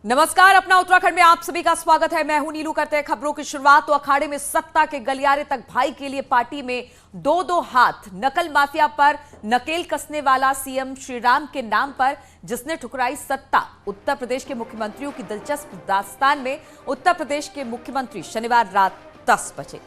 नमस्कार, अपना उत्तराखंड में आप सभी का स्वागत है। मैं हूं नीलू। करते हैं खबरों की शुरुआत। तो अखाड़े में सत्ता के गलियारे तक भाई के लिए पार्टी में दो हाथ। नकल माफिया पर नकेल कसने वाला सीएम श्रीराम के नाम पर जिसने ठुकराई सत्ता। उत्तर प्रदेश के मुख्यमंत्रियों की दिलचस्प दास्तान में उत्तर प्रदेश के मुख्यमंत्री शनिवार रात 10 बजे।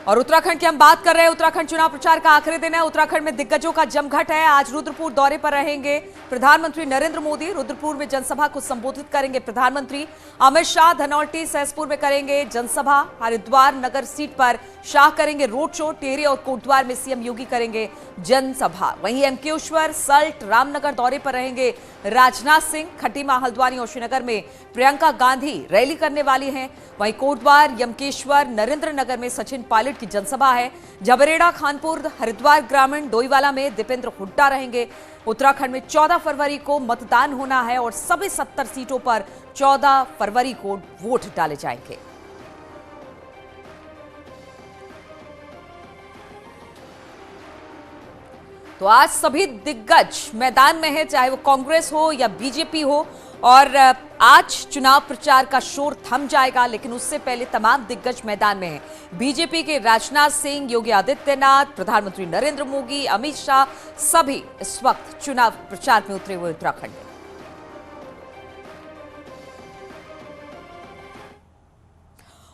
और उत्तराखंड की हम बात कर रहे हैं। उत्तराखंड चुनाव प्रचार का आखिरी दिन है। उत्तराखंड में दिग्गजों का जमघट है। आज रुद्रपुर दौरे पर रहेंगे प्रधानमंत्री नरेंद्र मोदी। रुद्रपुर में जनसभा को संबोधित करेंगे प्रधानमंत्री। अमित शाह धनौल्टी सहसपुर में करेंगे जनसभा। हरिद्वार नगर सीट पर शाह करेंगे रोड शो। टिहरी और कोटद्वार में सीएम योगी करेंगे जनसभा। वहीं एमकेश्वर, सल्ट, रामनगर दौरे पर रहेंगे राजनाथ सिंह। खटीमा, हल्द्वानी और श्रीनगर में प्रियंका गांधी रैली करने वाली हैं। वहीं कोटद्वार, यमकेश्वर, नरेंद्र नगर में सचिन पायलट की जनसभा है। जबरेड़ा, खानपुर, हरिद्वार ग्रामीण, डोईवाला में दीपेंद्र हुड्डा रहेंगे। उत्तराखंड में 14 फरवरी को मतदान होना है और सभी 70 सीटों पर 14 फरवरी को वोट डाले जाएंगे। तो आज सभी दिग्गज मैदान में है, चाहे वो कांग्रेस हो या बीजेपी हो। और आज चुनाव प्रचार का शोर थम जाएगा, लेकिन उससे पहले तमाम दिग्गज मैदान में हैं। बीजेपी के राजनाथ सिंह, योगी आदित्यनाथ, प्रधानमंत्री नरेंद्र मोदी, अमित शाह सभी इस वक्त चुनाव प्रचार में उतरे हुए उत्तराखंड में।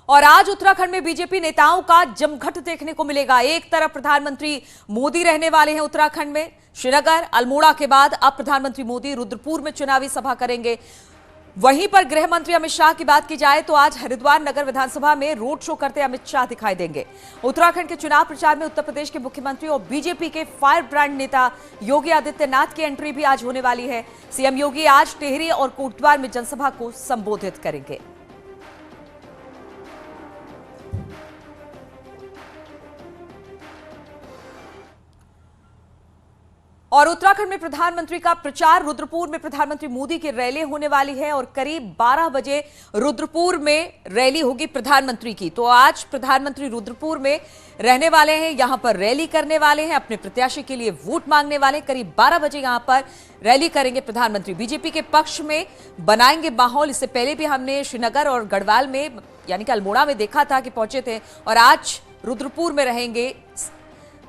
और आज उत्तराखंड में बीजेपी नेताओं का जमघट देखने को मिलेगा। एक तरफ प्रधानमंत्री मोदी रहने वाले हैं उत्तराखंड में। श्रीनगर, अल्मोड़ा के बाद अब प्रधानमंत्री मोदी रुद्रपुर में चुनावी सभा करेंगे। वहीं पर गृह मंत्री अमित शाह की बात की जाए तो आज हरिद्वार नगर विधानसभा में रोड शो करते अमित शाह दिखाई देंगे। उत्तराखंड के चुनाव प्रचार में उत्तर प्रदेश के मुख्यमंत्री और बीजेपी के फायर ब्रांड नेता योगी आदित्यनाथ की एंट्री भी आज होने वाली है। सीएम योगी आज टिहरी और कोटद्वार में जनसभा को संबोधित करेंगे। और उत्तराखंड में प्रधानमंत्री का प्रचार। रुद्रपुर में प्रधानमंत्री मोदी की रैली होने वाली है और करीब 12 बजे रुद्रपुर में रैली होगी प्रधानमंत्री की। तो आज प्रधानमंत्री रुद्रपुर में रहने वाले हैं, यहां पर रैली करने वाले हैं, अपने प्रत्याशी के लिए वोट मांगने वाले हैं। करीब 12 बजे यहां पर रैली करेंगे प्रधानमंत्री। बीजेपी के पक्ष में बनाएंगे माहौल। इससे पहले भी हमने श्रीनगर और गढ़वाल में यानी कि अल्मोड़ा में देखा था कि पहुंचे थे, और आज रुद्रपुर में रहेंगे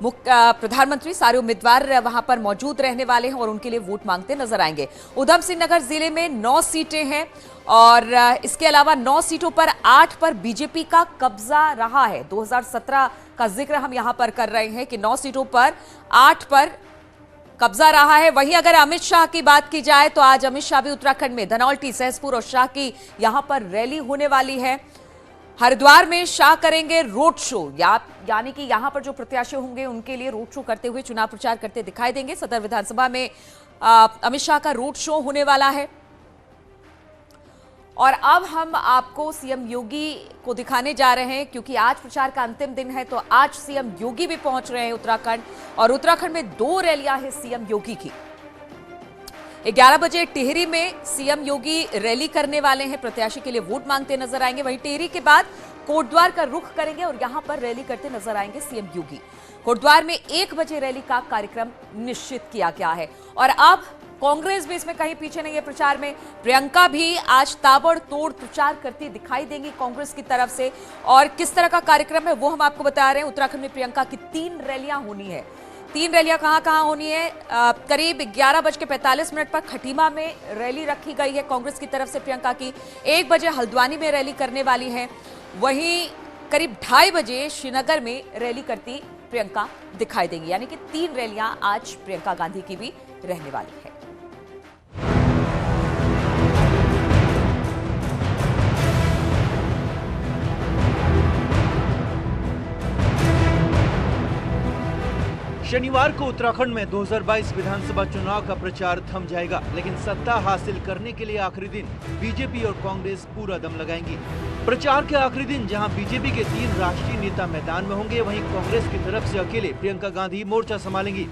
प्रधानमंत्री। सारे उम्मीदवार वहां पर मौजूद रहने वाले हैं और उनके लिए वोट मांगते नजर आएंगे। उधम सिंह नगर जिले में 9 सीटें हैं और इसके अलावा 9 सीटों पर 8 पर बीजेपी का कब्जा रहा है। 2017 का जिक्र हम यहां पर कर रहे हैं कि 9 सीटों पर 8 पर कब्जा रहा है। वहीं अगर अमित शाह की बात की जाए तो आज अमित शाह भी उत्तराखंड में धनौल्टी, सहसपुर और शाह की यहां पर रैली होने वाली है। हरिद्वार में शाह करेंगे रोड शो, यानी कि यहां पर जो प्रत्याशी होंगे उनके लिए रोड शो करते हुए चुनाव प्रचार करते दिखाई देंगे। सदर विधानसभा में अमित शाह का रोड शो होने वाला है। और अब हम आपको सीएम योगी को दिखाने जा रहे हैं, क्योंकि आज प्रचार का अंतिम दिन है। तो आज सीएम योगी भी पहुंच रहे हैं उत्तराखंड, और उत्तराखंड में 2 रैलियां हैं सीएम योगी की। 11 बजे टिहरी में सीएम योगी रैली करने वाले हैं, प्रत्याशी के लिए वोट मांगते नजर आएंगे। वहीं टिहरी के बाद कोटद्वार का रुख करेंगे और यहां पर रैली करते नजर आएंगे सीएम योगी। कोटद्वार में 1 बजे रैली का कार्यक्रम निश्चित किया गया है। और अब कांग्रेस भी इसमें कहीं पीछे नहीं है प्रचार में। प्रियंका भी आज ताबड़तोड़ प्रचार करती दिखाई देंगी कांग्रेस की तरफ से। और किस तरह का कार्यक्रम है वो हम आपको बता रहे हैं। उत्तराखंड में प्रियंका की 3 रैलियां होनी है। 3 रैलियां कहां होनी है? करीब 11:45 पर खटीमा में रैली रखी गई है कांग्रेस की तरफ से प्रियंका की। 1 बजे हल्द्वानी में रैली करने वाली है। वहीं करीब 2:30 बजे श्रीनगर में रैली करती प्रियंका दिखाई देंगी। यानी कि 3 रैलियां आज प्रियंका गांधी की भी रहने वाली है। शनिवार को उत्तराखंड में 2022 विधानसभा चुनाव का प्रचार थम जाएगा, लेकिन सत्ता हासिल करने के लिए आखिरी दिन बीजेपी और कांग्रेस पूरा दम लगाएंगी। प्रचार के आखिरी दिन जहां बीजेपी के 3 राष्ट्रीय नेता मैदान में होंगे, वहीं कांग्रेस की तरफ से अकेले प्रियंका गांधी मोर्चा संभालेंगी।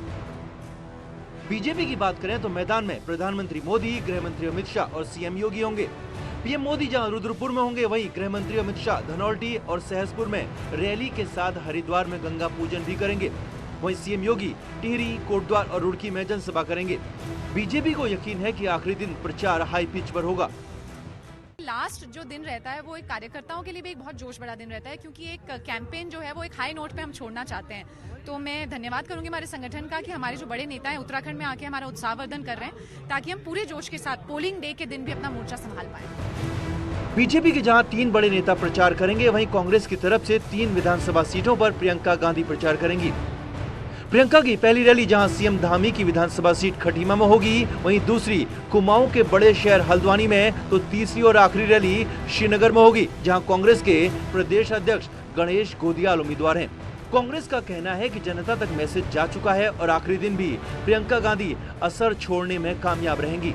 बीजेपी की बात करें तो मैदान में प्रधानमंत्री मोदी, गृह मंत्री अमित शाह और सीएम योगी होंगे। पीएम मोदी जहां रुद्रपुर में होंगे, वहीं गृह मंत्री अमित शाह धनौल्टी और सहसपुर में रैली के साथ हरिद्वार में गंगा पूजन भी करेंगे। वहीं सीएम योगी टिहरी, कोटद्वार और रुड़की में जनसभा करेंगे। बीजेपी को यकीन है कि आखिरी दिन प्रचार हाई पिच पर होगा। लास्ट जो दिन रहता है वो एक कार्यकर्ताओं के लिए भी एक बहुत जोश भरा दिन रहता है, क्योंकि एक कैंपेन जो है वो एक हाई नोट पे हम छोड़ना चाहते हैं। तो मैं धन्यवाद करूंगी हमारे संगठन का कि हमारे जो बड़े नेता हैं उत्तराखंड में आके हमारा उत्साहवर्धन कर रहे हैं, ताकि हम पूरे जोश के साथ पोलिंग डे के दिन भी अपना मोर्चा संभाल पाए। बीजेपी के जहां 3 बड़े नेता प्रचार करेंगे, वहीं कांग्रेस की तरफ से 3 विधानसभा सीटों पर प्रियंका गांधी प्रचार करेंगी। प्रियंका की पहली रैली जहां सीएम धामी की विधानसभा सीट खटीमा में होगी, वहीं दूसरी कुमाऊं के बड़े शहर हल्द्वानी में, तो तीसरी और आखिरी रैली श्रीनगर में होगी, जहां कांग्रेस के प्रदेश अध्यक्ष गणेश गोदियाल उम्मीदवार हैं। कांग्रेस का कहना है कि जनता तक मैसेज जा चुका है और आखिरी दिन भी प्रियंका गांधी असर छोड़ने में कामयाब रहेंगी।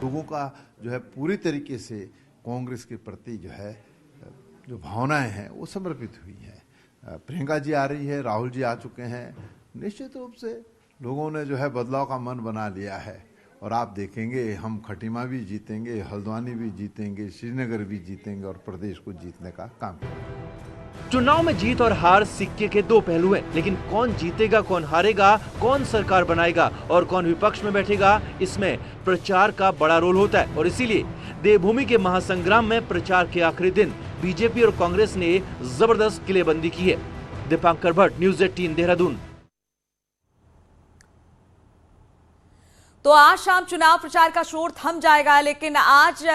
लोगों का जो है पूरी तरीके से कांग्रेस के प्रति जो भावनाएं हैं वो समर्पित हुई है। प्रियंका जी आ रही है, राहुल जी आ चुके हैं, निश्चित रूप से लोगों ने जो है बदलाव का मन बना लिया है। और आप देखेंगे हम खटीमा भी जीतेंगे, हल्द्वानी भी जीतेंगे, श्रीनगर भी जीतेंगे और प्रदेश को जीतने का काम करेंगे। चुनाव में जीत और हार सिक्के के 2 पहलू हैं, लेकिन कौन जीतेगा, कौन हारेगा, कौन सरकार बनाएगा और कौन विपक्ष में बैठेगा, इसमें प्रचार का बड़ा रोल होता है। और इसीलिए देवभूमि के महासंग्राम में प्रचार के आखिरी दिन बीजेपी और कांग्रेस ने जबरदस्त किलेबंदी की है। दीपांकर भट्ट, न्यूज़ 18 देहरादून। तो आज शाम चुनाव प्रचार का शोर थम जाएगा, लेकिन आज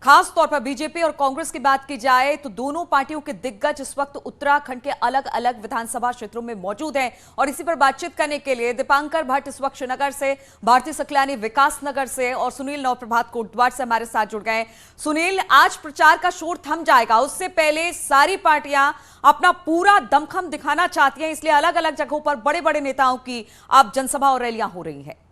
खास तौर पर बीजेपी और कांग्रेस की बात की जाए तो दोनों पार्टियों के दिग्गज इस वक्त उत्तराखंड के अलग अलग विधानसभा क्षेत्रों में मौजूद हैं और इसी पर बातचीत करने के लिए दीपांकर भट्ट इस वक्त श्रीनगर से, भारती सकलानी विकास नगर से और सुनील नवप्रभात कोटद्वार से हमारे साथ जुड़ गए। सुनील, आज प्रचार का शोर थम जाएगा, उससे पहले सारी पार्टियां अपना पूरा दमखम दिखाना चाहती हैं, इसलिए अलग अलग जगहों पर बड़े बड़े नेताओं की अब जनसभा और रैलियां हो रही है।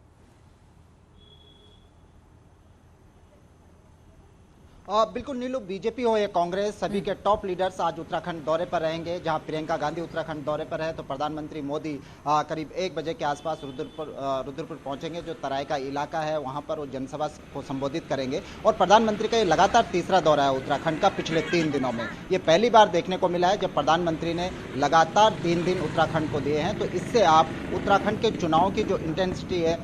बिल्कुल नीलू, बीजेपी हो या कांग्रेस, सभी के टॉप लीडर्स आज उत्तराखंड दौरे पर रहेंगे। जहां प्रियंका गांधी उत्तराखंड दौरे पर है तो प्रधानमंत्री मोदी करीब 1 बजे के आसपास रुद्रपुर पहुंचेंगे, जो तराई का इलाका है, वहां पर वो जनसभा को संबोधित करेंगे। और प्रधानमंत्री का ये लगातार तीसरा दौरा है उत्तराखंड का पिछले 3 दिनों में। ये पहली बार देखने को मिला है जब प्रधानमंत्री ने लगातार 3 दिन उत्तराखंड को दिए हैं। तो इससे आप उत्तराखंड के चुनाव की जो इंटेंसिटी है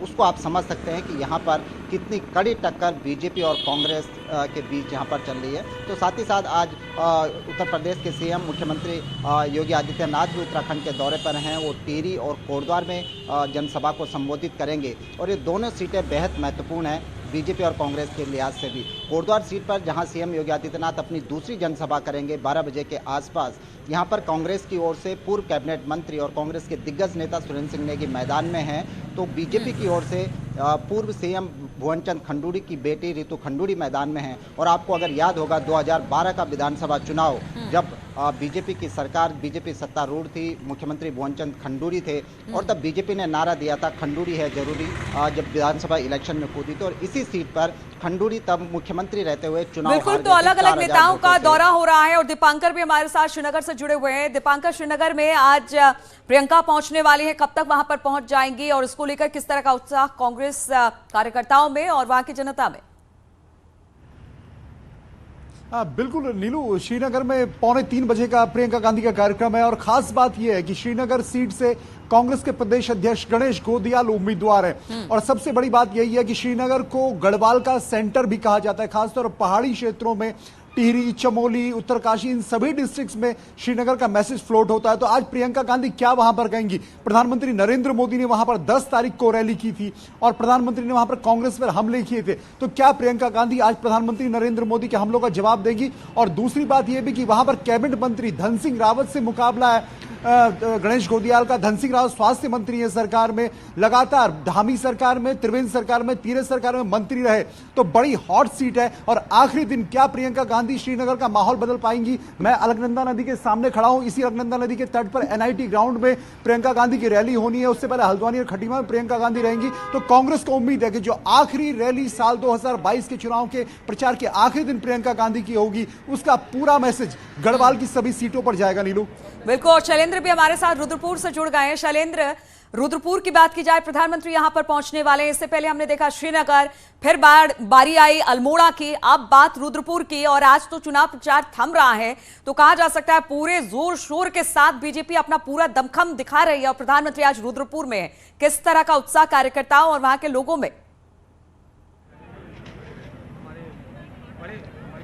उसको आप समझ सकते हैं कि यहाँ पर कितनी कड़ी टक्कर बीजेपी और कांग्रेस के बीच यहाँ पर चल रही है। तो साथ ही साथ आज उत्तर प्रदेश के सीएम मुख्यमंत्री योगी आदित्यनाथ भी उत्तराखंड के दौरे पर हैं। वो टिहरी और कोटद्वार में जनसभा को संबोधित करेंगे और ये दोनों सीटें बेहद महत्वपूर्ण हैं बीजेपी और कांग्रेस के लिहाज से भी। कोटद्वार सीट पर जहां सीएम योगी आदित्यनाथ अपनी दूसरी जनसभा करेंगे 12 बजे के आसपास, यहां पर कांग्रेस की ओर से पूर्व कैबिनेट मंत्री और कांग्रेस के दिग्गज नेता सुरेंद्र सिंह नेगी मैदान में हैं, तो बीजेपी की ओर से पूर्व सीएम भुवनचंद खंडूड़ी की बेटी रितु खंडूड़ी मैदान में हैं। और आपको अगर याद होगा 2012 का विधानसभा चुनाव, जब बीजेपी की सरकार, बीजेपी सत्तारूढ़ थी, मुख्यमंत्री भुवनचंद खंडूड़ी थे और तब बीजेपी ने नारा दिया था खंडूड़ी है जरूरी, जब विधानसभा इलेक्शन में कूदी थी। और इसी सीट पर खंडूड़ी तब मुख्यमंत्री रहते हुए चुनाव बिल्कुल, तो अलग अलग नेताओं का दौरा हो रहा है और दीपांकर भी हमारे साथ श्रीनगर से जुड़े हुए हैं। दीपांकर, श्रीनगर में आज प्रियंका पहुंचने वाली है, कब तक वहां पर पहुंच जाएंगी और इसको लेकर किस तरह का उत्साह कांग्रेस कार्यकर्ताओं में और वहां की जनता में? बिल्कुल नीलू, श्रीनगर में 2:45 बजे का प्रियंका गांधी का कार्यक्रम है और खास बात यह है कि श्रीनगर सीट से कांग्रेस के प्रदेश अध्यक्ष गणेश गोदियाल उम्मीदवार हैं। और सबसे बड़ी बात यही है कि श्रीनगर को गढ़वाल का सेंटर भी कहा जाता है, खासतौर पर पहाड़ी क्षेत्रों में टिहरी, चमोली, उत्तरकाशी, इन सभी डिस्ट्रिक्ट्स में श्रीनगर का मैसेज फ्लोट होता है। तो आज प्रियंका गांधी क्या वहां पर कहेंगी? प्रधानमंत्री नरेंद्र मोदी ने वहां पर 10 तारीख को रैली की थी और प्रधानमंत्री ने वहां पर कांग्रेस पर हमले किए थे। तो क्या प्रियंका गांधी आज प्रधानमंत्री नरेंद्र मोदी के हमलों का जवाब देंगी? और दूसरी बात यह भी कि वहां पर कैबिनेट मंत्री धन सिंह रावत से मुकाबला है गणेश गोदियाल का। धन सिंह रावत स्वास्थ्य मंत्री है सरकार में, लगातार धामी सरकार में, त्रिवेंद्र सरकार में, तीरथ सरकार में मंत्री रहे, तो बड़ी हॉट सीट है। और आखिरी दिन क्या प्रियंका गांधी श्रीनगर का माहौल बदल पाएंगी? मैं अलकनंदा नदी के सामने खड़ा हूं, इसी अलकनंदा नदी के तट पर NIT ग्राउंड में प्रियंका गांधी की रैली होनी है। उससे पहले हल्द्वानी और खटीमा में प्रियंका गांधी रहेंगी। तो कांग्रेस को उम्मीद है कि जो आखिरी रैली साल 2022 के चुनाव के प्रचार के आखिरी दिन प्रियंका गांधी की होगी, उसका पूरा मैसेज गढ़वाल की सभी सीटों पर जाएगा। नीलू, बिल्कुल, और शैलेंद्र भी हमारे साथ रुद्रपुर से जुड़ गए हैं। शैलेंद्र, रुद्रपुर की बात की जाए, प्रधानमंत्री यहां पर पहुंचने वाले हैं। इससे पहले हमने देखा श्रीनगर, फिर बारी आई अल्मोड़ा की, अब बात रुद्रपुर की। और आज तो चुनाव प्रचार थम रहा है, तो कहा जा सकता है पूरे जोर शोर के साथ बीजेपी अपना पूरा दमखम दिखा रही है। और प्रधानमंत्री आज रुद्रपुर में है, किस तरह का उत्साह कार्यकर्ताओं और वहां के लोगों में?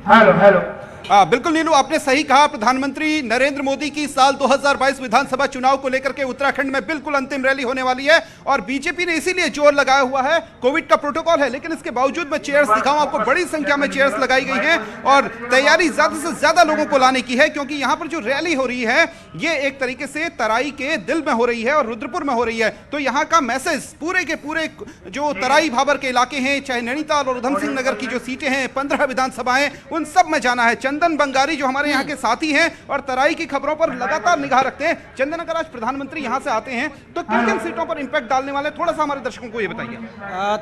हेलो बिल्कुल नीलू, आपने सही कहा। प्रधानमंत्री नरेंद्र मोदी की साल 2022 विधानसभा चुनाव को लेकर के उत्तराखंड में बिल्कुल अंतिम रैली होने वाली है और बीजेपी ने इसीलिए जोर लगाया हुआ है। कोविड का प्रोटोकॉल है, लेकिन इसके बावजूद मैं चेयर्स दिखाऊं आपको, बड़ी संख्या में चेयर्स लगाई गई हैं और तैयारी ज्यादा से ज्यादा लोगों को लाने की है, क्योंकि यहां पर जो रैली हो रही है ये एक तरीके से तराई के दिल में हो रही है और रुद्रपुर में हो रही है। तो यहां का मैसेज पूरे के पूरे जो तराई भाबर के इलाके हैं, चाहे नैनीताल और उधम सिंह नगर की जो सीटें हैं, 15 विधानसभाएं, उन सब में जाना है। चंदन बंगारी जो हमारे यहाँ के साथी हैं और तराई की खबरों पर लगातार निगाह रखते हैं। चंदन, अगर आज प्रधानमंत्री यहाँ से आते हैं तो किन किन सीटों पर इंपैक्ट डालने वाले, थोड़ा सा हमारे दर्शकों को ये बताइए।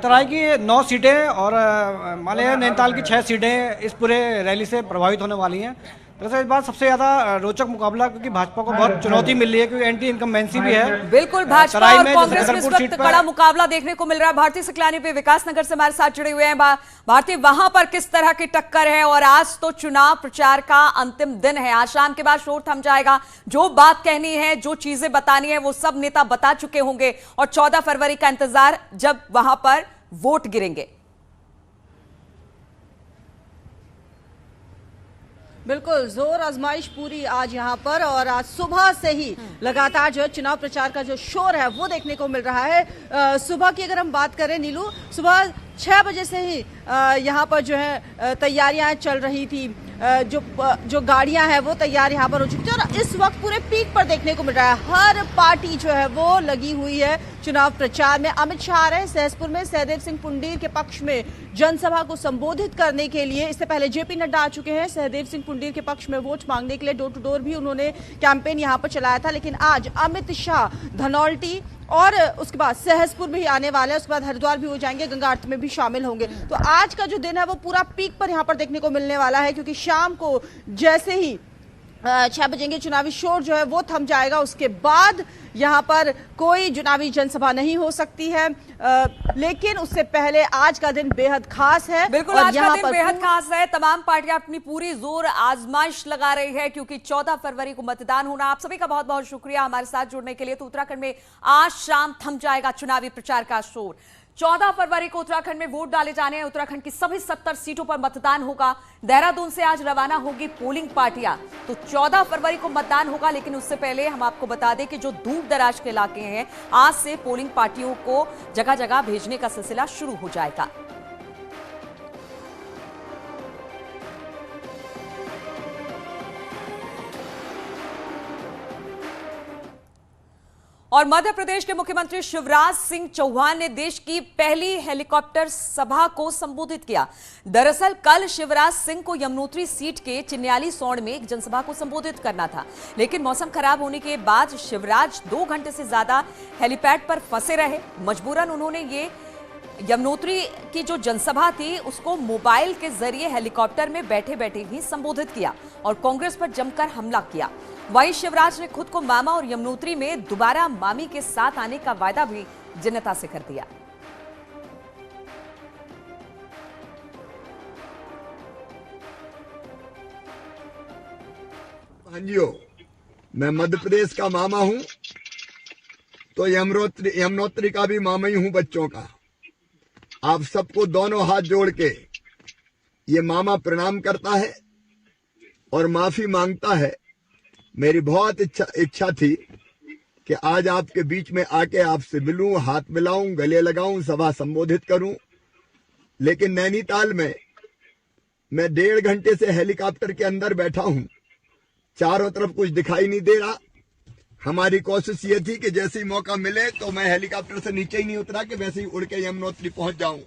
तराई की 9 सीटें और माले नैनीताल की 6 सीटें इस पूरे रैली से प्रभावित होने वाली हैं। वैसे इस बार सबसे ज्यादा रोचक मुकाबला, क्योंकि भाजपा को बहुत चुनौती मिल रही है, क्योंकि एंटी इनकम्बेंसी भी है। बिल्कुल, भाजपा और कांग्रेस में इस वक्त कड़ा मुकाबला देखने को मिल रहा है। भारती सिकलानी पे विकासनगर से हमारे साथ जुड़े हुए हैं। भारती, वहां पर किस तरह की टक्कर है? और आज तो चुनाव प्रचार का अंतिम दिन है, आज शाम के बाद शोर थम जाएगा। जो बात कहनी है, जो चीजें बतानी है, वो सब नेता बता चुके होंगे और 14 फरवरी का इंतजार जब वहां पर वोट गिरेंगे। बिल्कुल, जोर आजमाइश पूरी आज यहाँ पर, और आज सुबह से ही लगातार जो है चुनाव प्रचार का जो शोर है वो देखने को मिल रहा है। सुबह की अगर हम बात करें नीलू, सुबह 6 बजे से ही यहाँ पर जो है तैयारियां चल रही थी। जो गाड़ियां हैं वो तैयार यहाँ पर हो चुकी थी और इस वक्त पूरे पीक पर देखने को मिल रहा है। हर पार्टी जो है वो लगी हुई है चुनाव प्रचार में। अमित शाह आ रहे हैं सहसपुर में सहदेव सिंह पुंडीर के पक्ष में जनसभा को संबोधित करने के लिए। इससे पहले जेपी नड्डा आ चुके हैं सहदेव सिंह पुंडीर के पक्ष में वोट मांगने के लिए। डोर टू डोर भी उन्होंने कैंपेन यहाँ पर चलाया था, लेकिन आज अमित शाह धनौल्टी और उसके बाद सहसपुर में ही आने वाले हैं, उसके बाद हरिद्वार भी हो जाएंगे, गंगा आरती में भी शामिल होंगे। तो आज का जो दिन है वो पूरा पीक पर यहाँ पर देखने को मिलने वाला है, क्योंकि शाम को जैसे ही 6 बजेंगे चुनावी शोर जो है वो थम जाएगा। उसके बाद यहाँ पर कोई चुनावी जनसभा नहीं हो सकती है, लेकिन उससे पहले आज का दिन बेहद खास है। बिल्कुल, आज का दिन बेहद खास है। तमाम पार्टियां अपनी पूरी जोर आजमाइश लगा रही है, क्योंकि 14 फरवरी को मतदान होना। आप सभी का बहुत बहुत शुक्रिया हमारे साथ जुड़ने के लिए। तो उत्तराखंड में आज शाम थम जाएगा चुनावी प्रचार का शोर। 14 फरवरी को उत्तराखंड में वोट डाले जाने हैं। उत्तराखंड की सभी 70 सीटों पर मतदान होगा। देहरादून से आज रवाना होगी पोलिंग पार्टियां। तो 14 फरवरी को मतदान होगा, लेकिन उससे पहले हम आपको बता दें कि जो दूर दराज के इलाके हैं, आज से पोलिंग पार्टियों को जगह जगह भेजने का सिलसिला शुरू हो जाएगा। और मध्य प्रदेश के मुख्यमंत्री शिवराज सिंह चौहान ने देश की पहली हेलीकॉप्टर सभा को संबोधित किया। दरअसल कल शिवराज सिंह को यमुनोत्री सीट के चिन्याली सौड़ में एक जनसभा को संबोधित करना था, लेकिन मौसम खराब होने के बाद शिवराज 2 घंटे से ज्यादा हेलीपैड पर फंसे रहे। मजबूरन उन्होंने ये यमुनोत्री की जो जनसभा थी उसको मोबाइल के जरिए हेलीकॉप्टर में बैठे बैठे ही संबोधित किया और कांग्रेस पर जमकर हमला किया। वहीं शिवराज ने खुद को मामा और यमुनोत्री में दोबारा मामी के साथ आने का वायदा भी जनता से कर दिया। भांजियों, मैं मध्य प्रदेश का मामा हूं, तो यमुनोत्री का भी मामा ही हूं बच्चों का। आप सबको दोनों हाथ जोड़ के ये मामा प्रणाम करता है और माफी मांगता है। मेरी बहुत इच्छा थी कि आज आपके बीच में आके आपसे मिलूं, हाथ मिलाऊं, गले लगाऊं, सभा संबोधित करूं, लेकिन नैनीताल में मैं 1.5 घंटे से हेलीकॉप्टर के अंदर बैठा हूं। चारों तरफ कुछ दिखाई नहीं दे रहा। हमारी कोशिश ये थी कि जैसे ही मौका मिले तो मैं हेलीकॉप्टर से नीचे ही नहीं उतरा कि वैसे ही उड़ के यमुनोत्री पहुंच जाऊं।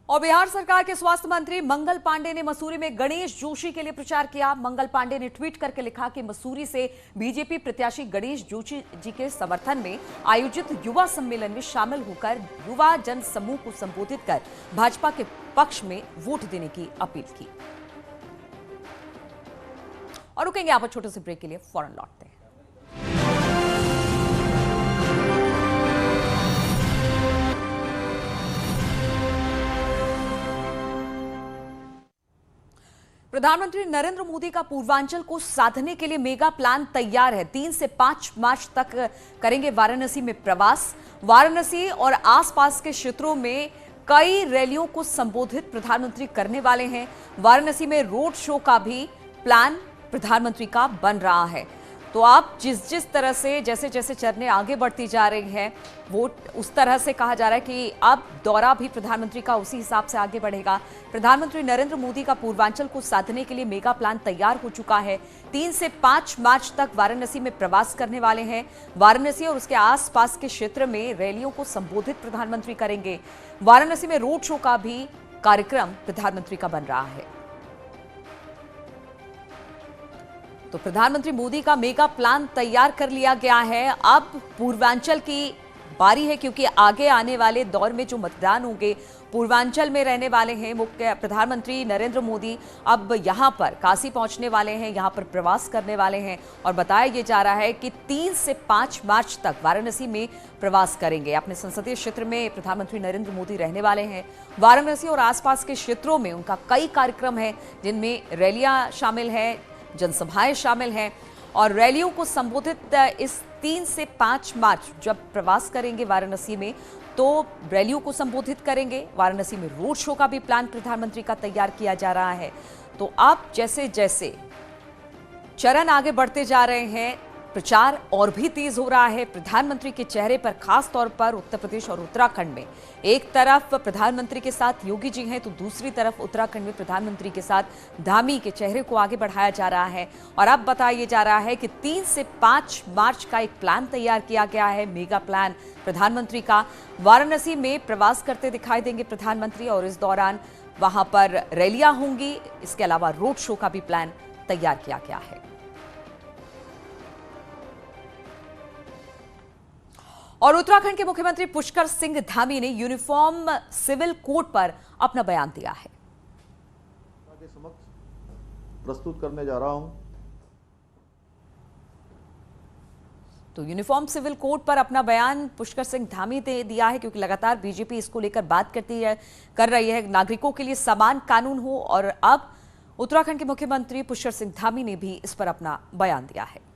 और बिहार सरकार के स्वास्थ्य मंत्री मंगल पांडे ने मसूरी में गणेश जोशी के लिए प्रचार किया। मंगल पांडे ने ट्वीट करके लिखा कि मसूरी से बीजेपी प्रत्याशी गणेश जोशी जी के समर्थन में आयोजित युवा सम्मेलन में शामिल होकर युवा जन समूह को संबोधित कर भाजपा के पक्ष में वोट देने की अपील की। और रुकेंगे आप छोटे से ब्रेक के लिए, फौरन लौटते हैं। प्रधानमंत्री नरेंद्र मोदी का पूर्वांचल को साधने के लिए मेगा प्लान तैयार है। 3 से 5 मार्च तक करेंगे वाराणसी में प्रवास। वाराणसी और आसपास के क्षेत्रों में कई रैलियों को संबोधित प्रधानमंत्री करने वाले हैं। वाराणसी में रोड शो का भी प्लान प्रधानमंत्री का बन रहा है। तो आप जिस तरह से जैसे चरणें आगे बढ़ती जा रही हैं, वो उस तरह से कहा जा रहा है कि अब दौरा भी प्रधानमंत्री का उसी हिसाब से आगे बढ़ेगा। प्रधानमंत्री नरेंद्र मोदी का पूर्वांचल को साधने के लिए मेगा प्लान तैयार हो चुका है। 3 से 5 मार्च तक वाराणसी में प्रवास करने वाले हैं। वाराणसी और उसके आसपास के क्षेत्र में रैलियों को संबोधित प्रधानमंत्री करेंगे। वाराणसी में रोड शो का भी कार्यक्रम प्रधानमंत्री का बन रहा है। तो प्रधानमंत्री मोदी का मेगा प्लान तैयार कर लिया गया है। अब पूर्वांचल की बारी है, क्योंकि आगे आने वाले दौर में जो मतदान होंगे पूर्वांचल में रहने वाले हैं। मुख्य प्रधानमंत्री नरेंद्र मोदी अब यहां पर काशी पहुंचने वाले हैं, यहां पर प्रवास करने वाले हैं और बताया यह जा रहा है कि 3 से 5 मार्च तक वाराणसी में प्रवास करेंगे। अपने संसदीय क्षेत्र में प्रधानमंत्री नरेंद्र मोदी रहने वाले हैं। वाराणसी और आसपास के क्षेत्रों में उनका कई कार्यक्रम है, जिनमें रैलियां शामिल हैं, जनसभाएं शामिल हैं और रैलियों को संबोधित इस 3 से 5 मार्च जब प्रवास करेंगे वाराणसी में, तो रैलियों को संबोधित करेंगे। वाराणसी में रोड शो का भी प्लान प्रधानमंत्री का तैयार किया जा रहा है। तो अब जैसे जैसे चरण आगे बढ़ते जा रहे हैं, प्रचार और भी तेज हो रहा है। प्रधानमंत्री के चेहरे पर खास तौर पर उत्तर प्रदेश और उत्तराखंड में एक तरफ प्रधानमंत्री के साथ योगी जी हैं, तो दूसरी तरफ उत्तराखंड में प्रधानमंत्री के साथ धामी के चेहरे को आगे बढ़ाया जा रहा है। और अब बताया जा रहा है कि 3 से 5 मार्च का एक प्लान तैयार किया गया है, मेगा प्लान प्रधानमंत्री का। वाराणसी में प्रवास करते दिखाई देंगे प्रधानमंत्री और इस दौरान वहां पर रैलियां होंगी। इसके अलावा रोड शो का भी प्लान तैयार किया गया है। और उत्तराखंड के मुख्यमंत्री पुष्कर सिंह धामी ने यूनिफॉर्म सिविल कोड पर अपना बयान दिया है। के समक्ष प्रस्तुत करने जा रहा हूं। तो यूनिफॉर्म सिविल कोड पर अपना बयान पुष्कर सिंह धामी ने दिया है, क्योंकि लगातार बीजेपी इसको लेकर बात कर रही है, नागरिकों के लिए समान कानून हो। और अब उत्तराखंड के मुख्यमंत्री पुष्कर सिंह धामी ने भी इस पर अपना बयान दिया है।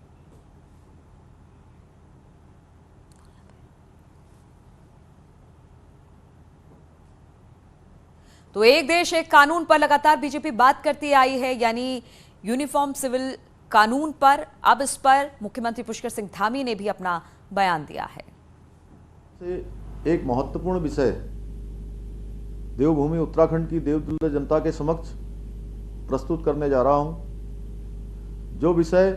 तो एक देश एक कानून पर लगातार बीजेपी बात करती आई है, यानी यूनिफॉर्म सिविल कानून पर। अब इस पर मुख्यमंत्री पुष्कर सिंह धामी ने भी अपना बयान दिया है। एक महत्वपूर्ण विषय देवभूमि उत्तराखंड की देवतुल्य जनता के समक्ष प्रस्तुत करने जा रहा हूं। जो विषय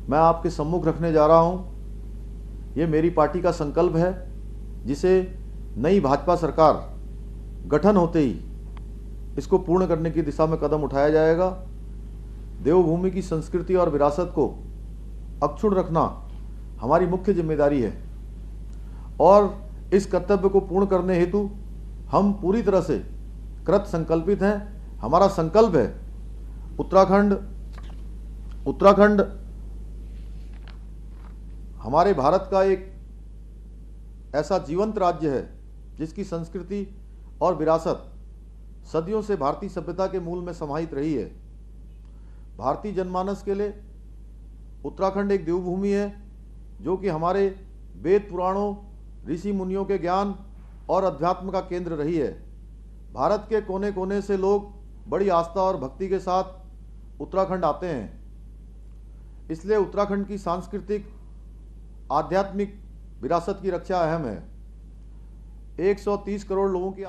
मैं आपके सम्मुख रखने जा रहा हूं, ये मेरी पार्टी का संकल्प है, जिसे नई भाजपा सरकार गठन होते ही इसको पूर्ण करने की दिशा में कदम उठाया जाएगा। देवभूमि की संस्कृति और विरासत को अक्षुण्ण रखना हमारी मुख्य जिम्मेदारी है और इस कर्तव्य को पूर्ण करने हेतु हम पूरी तरह से कृत संकल्पित हैं। हमारा संकल्प है उत्तराखंड हमारे भारत का एक ऐसा जीवंत राज्य है जिसकी संस्कृति और विरासत सदियों से भारतीय सभ्यता के मूल में समाहित रही है। भारतीय जनमानस के लिए उत्तराखंड एक देवभूमि है, जो कि हमारे वेद पुराणों, ऋषि मुनियों के ज्ञान और अध्यात्म का केंद्र रही है। भारत के कोने कोने से लोग बड़ी आस्था और भक्ति के साथ उत्तराखंड आते हैं। इसलिए उत्तराखंड की सांस्कृतिक आध्यात्मिक विरासत की रक्षा अहम है। 130 करोड़ लोगों की